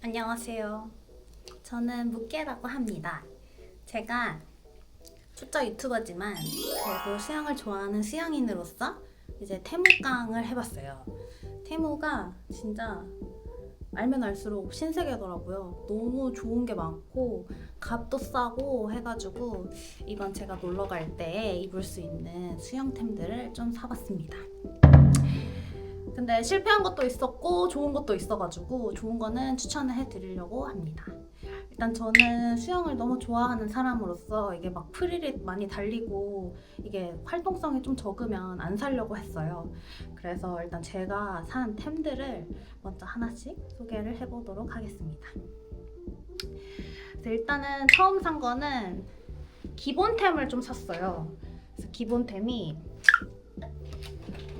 안녕하세요. 저는 묵게라고 합니다. 제가 초짜 유튜버지만 그래도 수영을 좋아하는 수영인으로서 이제 태무강을 해봤어요. 태무가 진짜 알면 알수록 신세계더라고요. 너무 좋은 게 많고 값도 싸고 해가지고 이번 제가 놀러 갈 때 입을 수 있는 수영템들을 좀 사봤습니다. 근데 실패한 것도 있었고 좋은 것도 있어가지고 좋은 거는 추천을 해드리려고 합니다. 일단 저는 수영을 너무 좋아하는 사람으로서 이게 막 프리릿 많이 달리고 이게 활동성이 좀 적으면 안 사려고 했어요. 그래서 일단 제가 산 템들을 먼저 하나씩 소개를 해보도록 하겠습니다. 그래서 일단은 처음 산 거는 기본템을 좀 샀어요. 그래서 기본템이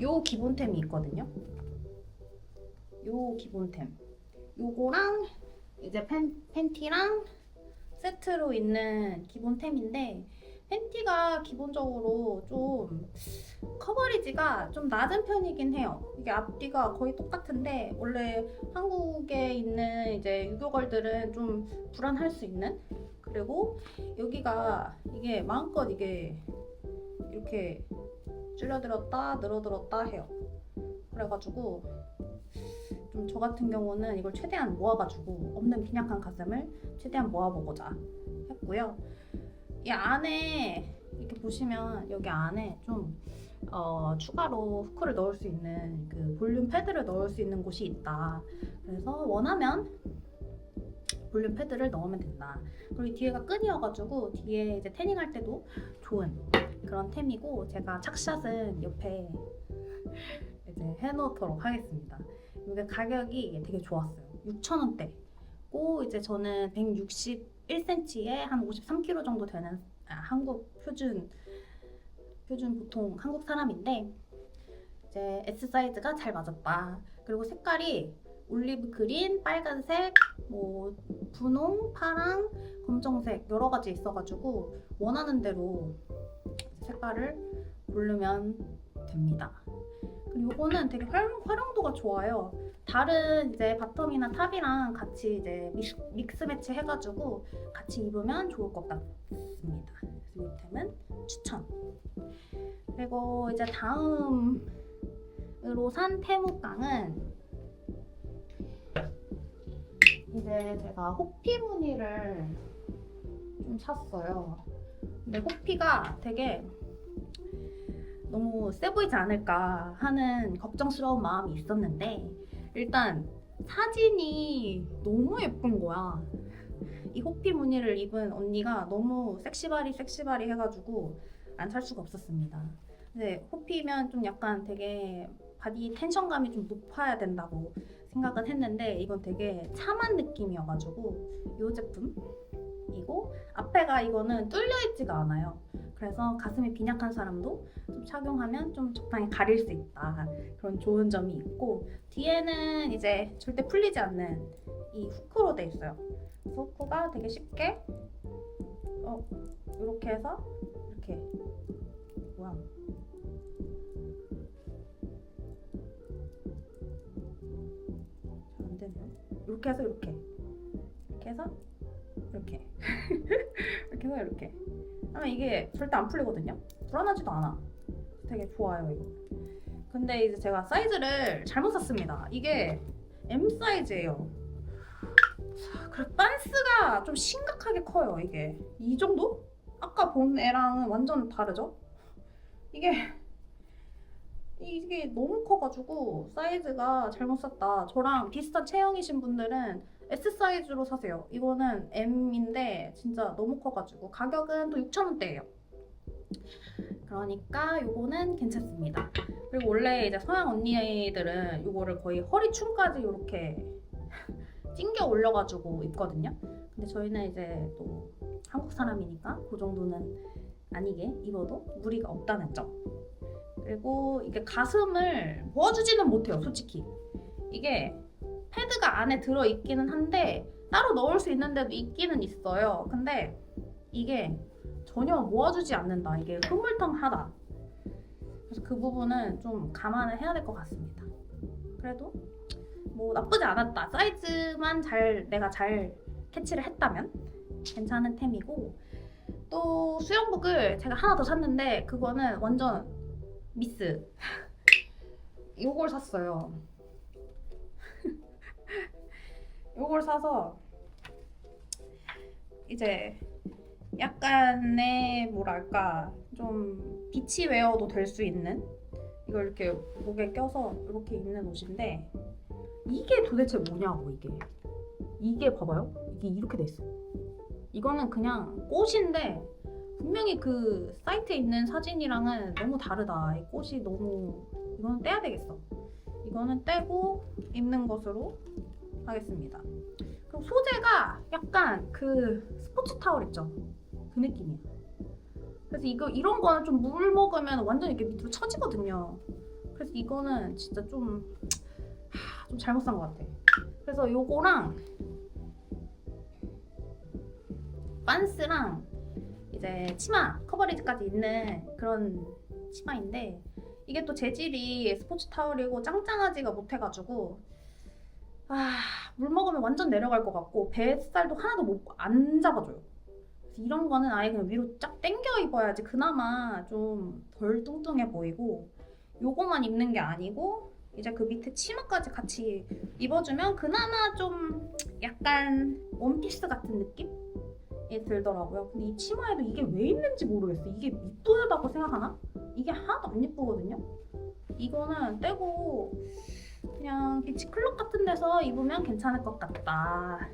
요 기본템이 있거든요. 요 기본템 요거랑 이제 팬티랑 세트로 있는 기본템인데, 팬티가 기본적으로 좀 커버리지가 좀 낮은 편이긴 해요. 이게 앞뒤가 거의 똑같은데 원래 한국에 있는 이제 유교걸들은 좀 불안할 수 있는, 그리고 여기가 이게 마음껏 이게 이렇게 줄여들었다 늘어들었다 해요. 그래가지고 좀 저 같은 경우는 이걸 최대한 모아가지고 없는 빈약한 가슴을 최대한 모아보고자 했고요. 이 안에 이렇게 보시면 여기 안에 좀 추가로 후크를 넣을 수 있는 그 볼륨 패드를 넣을 수 있는 곳이 있다. 그래서 원하면 볼륨 패드를 넣으면 된다. 그리고 뒤에가 끈이어가지고 뒤에 이제 태닝할 때도 좋은 그런 템이고, 제가 착샷은 옆에 이제 해놓도록 하겠습니다. 이게 가격이 되게 좋았어요. 6,000원대고 이제 저는 161cm에 한 53kg 정도 되는 한국 표준 보통 한국 사람인데 이제 S 사이즈가 잘 맞았다. 그리고 색깔이 올리브 그린, 빨간색, 뭐 분홍, 파랑, 검정색 여러 가지 있어가지고 원하는 대로 색깔을 고르면 됩니다. 그리고 이거는 되게 활용도가 좋아요. 다른 이제 바텀이나 탑이랑 같이 이제 믹스 매치 해가지고 같이 입으면 좋을 것 같습니다. 그래서 이 템은 추천. 그리고 이제 다음으로 산 테무깡은 이제 제가 호피 무늬를 좀 샀어요. 근데 호피가 되게 너무 세 보이지 않을까 하는 걱정스러운 마음이 있었는데, 일단 사진이 너무 예쁜 거야. 이 호피 무늬를 입은 언니가 너무 섹시바리 해가지고 안 살 수가 없었습니다. 근데 호피면 좀 약간 되게 바디 텐션감이 좀 높아야 된다고 생각은 했는데 이건 되게 참한 느낌이어가지고 이 제품이고, 앞에가 이거는 뚫려 있지가 않아요. 그래서 가슴이 빈약한 사람도 좀 착용하면 좀 적당히 가릴 수 있다, 그런 좋은 점이 있고, 뒤에는 이제 절대 풀리지 않는 이 후크로 돼 있어요. 그래서 후크가 되게 쉽게 이렇게 해서 이렇게 뭐야 잘 안 되네요. 이렇게 해서 이렇게 해서 이렇게 이렇게 해서 이렇게 하면 이게 절대 안 풀리거든요. 불안하지도 않아. 되게 좋아요 이거. 근데 이제 제가 사이즈를 잘못 샀습니다. 이게 M 사이즈예요. 그래, 빤스가 좀 심각하게 커요. 이게 이 정도? 아까 본 애랑은 완전 다르죠? 이게 너무 커가지고 사이즈가 잘못 샀다. 저랑 비슷한 체형이신 분들은 S 사이즈로 사세요. 이거는 M인데 진짜 너무 커가지고 가격은 또 6,000원대예요. 그러니까 요거는 괜찮습니다. 그리고 원래 이제 서양 언니들은 요거를 거의 허리춤까지 이렇게 찡겨 올려가지고 입거든요. 근데 저희는 이제 또 한국 사람이니까 그 정도는 아니게 입어도 무리가 없다는 점. 그리고 이게 가슴을 모아주지는 못해요, 솔직히. 이게 패드가 안에 들어있기는 한데 따로 넣을 수 있는 데도 있기는 있어요. 근데 이게 전혀 모아주지 않는다. 이게 흐물텅하다. 그래서 그 부분은 좀 감안을 해야 될 것 같습니다. 그래도 뭐 나쁘지 않았다. 사이즈만 내가 잘 캐치를 했다면 괜찮은 템이고, 또 수영복을 제가 하나 더 샀는데 그거는 완전 미스. 요걸 샀어요. 요걸 사서 이제 약간의 뭐랄까 좀 비치웨어도 될 수 있는, 이걸 이렇게 목에 껴서 이렇게 입는 옷인데, 이게 도대체 뭐냐고. 이게 봐봐요. 이게 이렇게 돼 있어. 이거는 그냥 꽃인데 분명히 그 사이트에 있는 사진이랑은 너무 다르다. 이 꽃이 너무, 이거는 떼야 되겠어. 이거는 떼고 입는 것으로 하겠습니다. 그리고 소재가 약간 그 스포츠 타월 있죠? 그 느낌이야. 그래서 이런 거는 좀 물 먹으면 완전 이렇게 밑으로 처지거든요. 그래서 이거는 진짜 좀 잘못 산 것 같아. 그래서 요거랑 반스랑 이제 치마 커버리지까지 있는 그런 치마인데, 이게 또 재질이 스포츠 타월이고 짱짱하지가 못해가지고 물 먹으면 완전 내려갈 것 같고 뱃살도 하나도 안 잡아줘요. 이런 거는 아예 그냥 위로 쫙 당겨 입어야지 그나마 좀 덜 뚱뚱해 보이고, 요거만 입는 게 아니고 이제 그 밑에 치마까지 같이 입어주면 그나마 좀 약간 원피스 같은 느낌이 들더라고요. 근데 이 치마에도 이게 왜 입는지 모르겠어. 이게 이쁘다고 생각하나? 이게 하나도 안 이쁘거든요. 이거는 떼고 그냥 비치 클럽 같은 데서 입으면 괜찮을 것 같다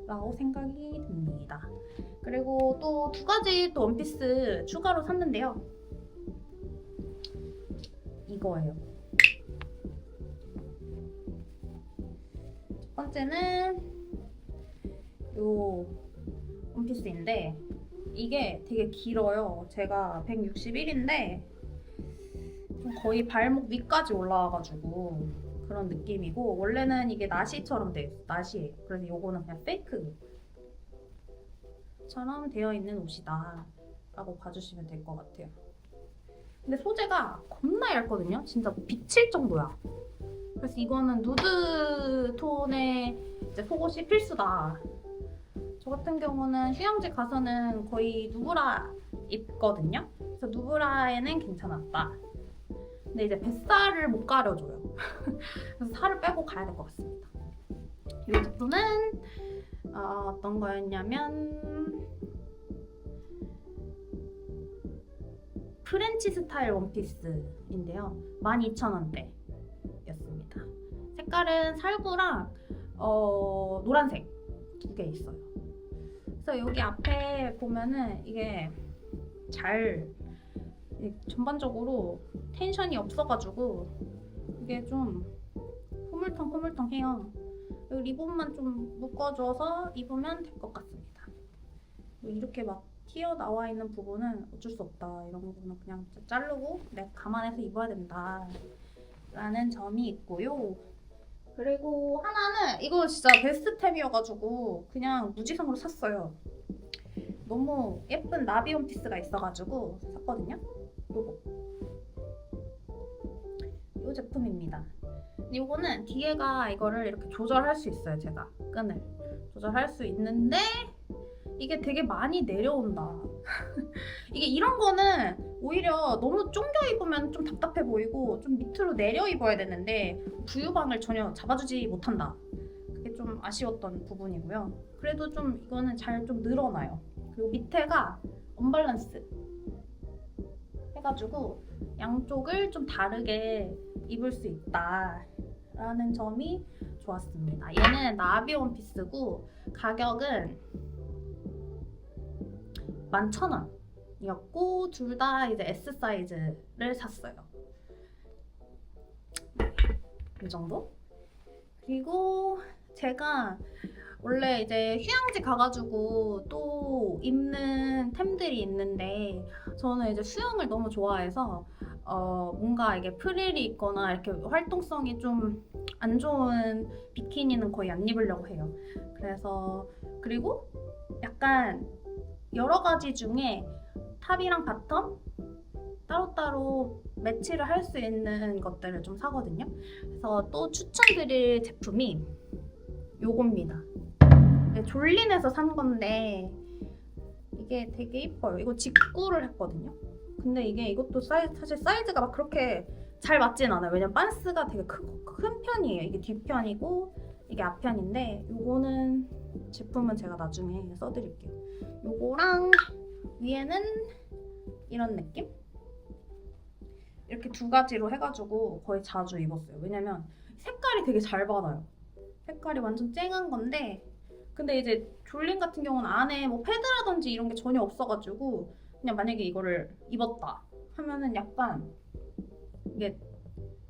라고 생각이 듭니다. 그리고 또 2가지 또 원피스 추가로 샀는데요. 이거예요. 첫 번째는 요 원피스인데, 이게 되게 길어요. 제가 161인데 거의 발목 위까지 올라와가지고 그런 느낌이고, 원래는 이게 나시처럼 돼 있어. 나시예요. 그래서 요거는 그냥 페이크처럼 되어 있는 옷이다 라고 봐주시면 될 것 같아요. 근데 소재가 겁나 얇거든요. 진짜 비칠 정도야. 그래서 이거는 누드 톤의 이제 속옷이 필수다. 저 같은 경우는 휴양지 가서는 거의 누브라 입거든요. 그래서 누브라에는 괜찮았다. 근데 이제 뱃살을 못 가려줘요. 그래서 살을 빼고 가야 될 것 같습니다. 이 제품은 어떤 거였냐면 프렌치 스타일 원피스인데요. 12,000원대 였습니다. 색깔은 살구랑 노란색 2개 있어요. 그래서 여기 앞에 보면은 이게 전반적으로 텐션이 없어가지고 이게 좀 흐물텅흐물텅해요. 리본만 좀 묶어줘서 입으면 될 것 같습니다. 이렇게 막 튀어나와 있는 부분은 어쩔 수 없다. 이런 부분은 그냥 자르고 내가 감안해서 입어야 된다 라는 점이 있고요. 그리고 하나는 이거 진짜 베스트템이어가지고 그냥 무지성으로 샀어요. 너무 예쁜 나비 원피스가 있어가지고 샀거든요. 이 제품입니다. 이거는 뒤에가 이거를 이렇게 조절할 수 있어요. 제가 끈을 조절할 수 있는데 이게 되게 많이 내려온다. 이게 이런 거는 오히려 너무 쫑겨 입으면 좀 답답해 보이고 좀 밑으로 내려 입어야 되는데 부유방을 전혀 잡아주지 못한다. 그게 좀 아쉬웠던 부분이고요. 그래도 좀 이거는 잘 좀 늘어나요. 그리고 밑에가 언밸런스 해가지고 양쪽을 좀 다르게 입을 수 있다라는 점이 좋았습니다. 얘는 나비 원피스고 가격은 11,000원이었고 둘 다 이제 S 사이즈를 샀어요. 이 정도? 그리고 제가 원래 이제 휴양지 가가지고 또 입는 템들이 있는데 저는 이제 수영을 너무 좋아해서 뭔가 이게 프릴이 있거나 이렇게 활동성이 좀 안 좋은 비키니는 거의 안 입으려고 해요. 그래서 그리고 약간 여러 가지 중에 탑이랑 바텀 따로따로 매치를 할 수 있는 것들을 좀 사거든요. 그래서 또 추천드릴 제품이 요겁니다. 졸린에서 산 건데 이게 되게 이뻐요. 이거 직구를 했거든요. 근데 이것도 사실 사이즈가 막 그렇게 잘 맞진 않아요. 왜냐면 반스가 되게 큰 편이에요. 이게 뒷편이고 이게 앞편인데 요거는 제품은 제가 나중에 써드릴게요. 요거랑 위에는 이런 느낌? 이렇게 두 가지로 해가지고 거의 자주 입었어요. 왜냐면 색깔이 되게 잘 받아요. 색깔이 완전 쨍한 건데 근데 이제 졸린 같은 경우는 안에 뭐 패드라든지 이런 게 전혀 없어가지고 그냥 만약에 이거를 입었다 하면은 약간 이게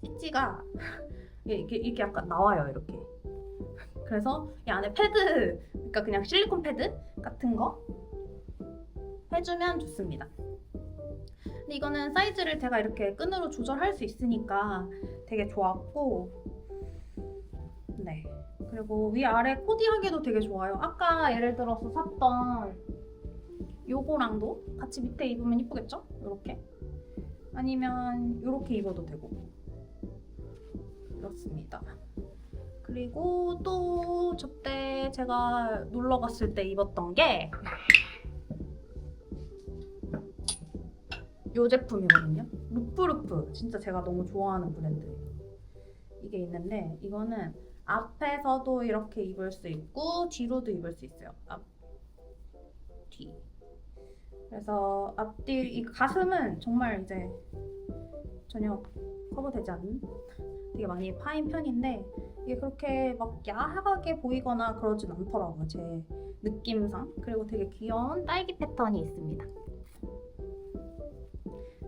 찌찌가 이렇게 약간 나와요. 이렇게. 그래서 이 안에 패드, 그러니까 그냥 실리콘 패드 같은 거 해주면 좋습니다. 근데 이거는 사이즈를 제가 이렇게 끈으로 조절할 수 있으니까 되게 좋았고, 네. 그리고 위아래 코디하기도 되게 좋아요. 아까 예를 들어서 샀던 요거랑도 같이 밑에 입으면 이쁘겠죠? 이렇게. 아니면 이렇게 입어도 되고. 그렇습니다. 그리고 또 저때 제가 놀러 갔을 때 입었던 게 이 제품이거든요. 루프루프. 진짜 제가 너무 좋아하는 브랜드예요. 이게 있는데 이거는 앞에서도 이렇게 입을 수 있고 뒤로도 입을 수 있어요. 앞, 뒤. 그래서 앞뒤 이 가슴은 정말 이제 전혀 커버되지 않는 되게 많이 파인 편인데 이게 그렇게 막 야하게 보이거나 그러진 않더라고요. 제 느낌상. 그리고 되게 귀여운 딸기 패턴이 있습니다.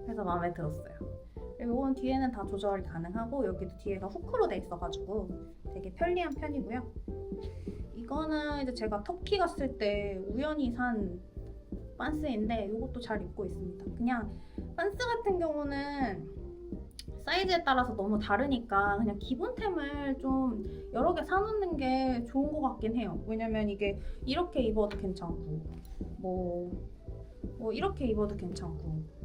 그래서 마음에 들었어요. 그리고 이건 뒤에는 다 조절이 가능하고 여기도 뒤에가 후크로 돼 있어가지고 되게 편리한 편이고요. 이거는 이제 제가 터키 갔을 때 우연히 산 반스인데 이것도 잘 입고 있습니다. 그냥 반스 같은 경우는 사이즈에 따라서 너무 다르니까 그냥 기본템을 좀 여러 개 사놓는 게 좋은 것 같긴 해요. 왜냐면 이게 이렇게 입어도 괜찮고 뭐 이렇게 입어도 괜찮고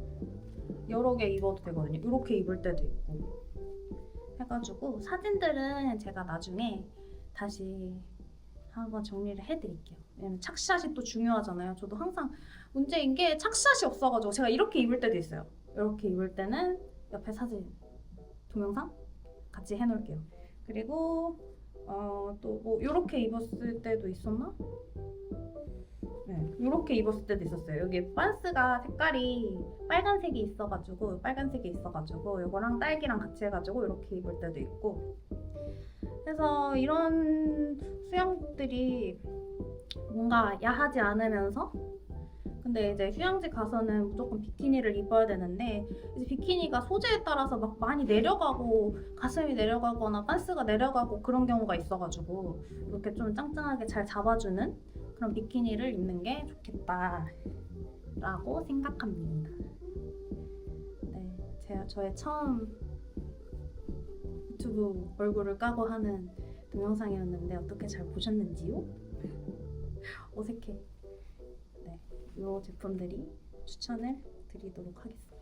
여러 개 입어도 되거든요. 이렇게 입을 때도 있고 해가지고 사진들은 제가 나중에 다시 한번 정리를 해드릴게요. 왜냐면 착샷이 또 중요하잖아요. 저도 항상 문제인 게 착샷이 없어가지고 제가 이렇게 입을 때도 있어요. 이렇게 입을 때는 옆에 사진 동영상 같이 해놓을게요. 그리고 또 뭐 이렇게 입었을 때도 있었나? 네, 이렇게 입었을 때도 있었어요. 여기 반스가 색깔이 빨간색이 있어가지고 이거랑 딸기랑 같이 해가지고 이렇게 입을 때도 있고 그래서 이런 수영복들이 뭔가 야하지 않으면서 근데 이제 휴양지 가서는 무조건 비키니를 입어야 되는데 이제 비키니가 소재에 따라서 막 많이 내려가고 가슴이 내려가거나 반스가 내려가고 그런 경우가 있어가지고 이렇게 좀 짱짱하게 잘 잡아주는 그런 비키니를 입는 게 좋겠다라고 생각합니다. 네, 저의 처음 유튜브 얼굴을 까고 하는 동영상이었는데 어떻게 잘 보셨는지요? 어색해. 네, 이 제품들이 추천을 드리도록 하겠습니다.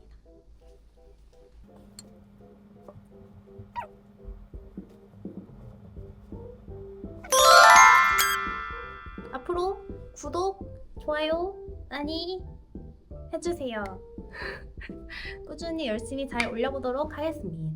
앞으로 구독, 좋아요 많이 해주세요. 꾸준히 열심히 잘 올려보도록 하겠습니다.